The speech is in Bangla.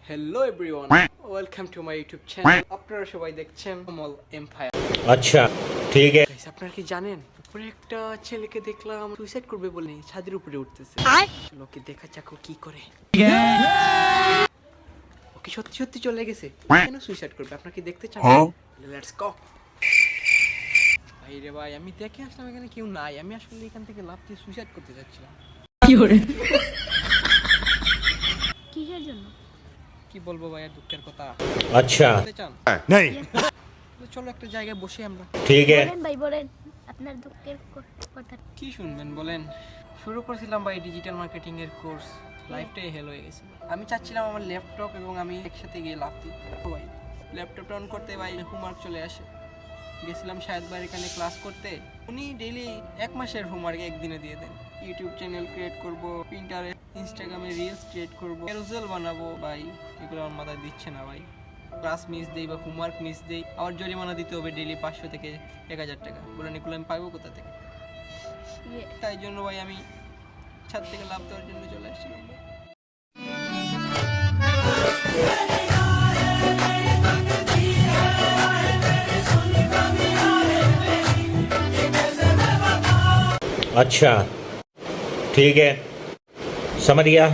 Hello everyone, welcome to my YouTube channel. আপনারা সবাই দেখছেন অমল এম্পায়ার। अच्छा ठीक है। গাইস, আপনারা কি জানেন উপরে একটা ছেলেকে দেখলাম সুইসাইড করবে বলে ছাদের উপরে উঠতেছে। চলো ওকে দেখা যাক ও কি করে। ওকে সত্যি সত্যি চলে গেছে। কেন সুইসাইড করবে? আপনারা কি দেখতে চান? Let's go. ভাই রে ভাই, আমি দেখে আসলাম এখানে কেউ নাই। আমি আসলে এখান থেকে লাফ দিয়ে সুইসাইড করতে যাচ্ছিলাম। কি করে? কিসের জন্য? কি বলবো ভাই, আর দুঃখের কথা। अच्छा দেখতে চান? नहीं তো চলো একটা জায়গায় বসে আমরা। ठीक है। বলেন ভাই, বলেন আপনার দুঃখের কথা। কি শুনবেন বলেন? শুরু করেছিলাম ভাই ডিজিটাল মার্কেটিং এর কোর্স, লাইফটাই হেল হয়ে গেছে। আমি চাচ্ছিলাম আমার ল্যাপটপ এবং আমি একসাথে গিয়ে লাভ দিই। ভাই ল্যাপটপটা অন করতে ভাই হোমওয়ার্ক চলে আসে। গেছিলাম শাহেদ ভাইয়ের এখানে ক্লাস করতে। উনি ডেইলি 1 মাসের হোমওয়ার্ক একদিনে দিয়ে দেন। ইউটিউব চ্যানেল ক্রিয়েট করব, পিন্টারেস্ট, ইনস্টাগ্রামে রিলস ক্রিয়েট করব, ক্যারুসেল বানাবো। ভাই এগুলো আমার মাথায় দিচ্ছে না ভাই। ক্লাস মিস দেই বা হোমওয়ার্ক মিস দেই, আবার জরিমানা দিতে হবে ডেইলি 500 থেকে 1000 টাকা। বলেন এগুলো আমি পাবো কোথা থেকে? তাই জন্য ভাই আমি ছাদ থেকে লাভ দেওয়ার জন্য চলে আসছিলাম ভাই। अच्छा ठीक है, समझ गया।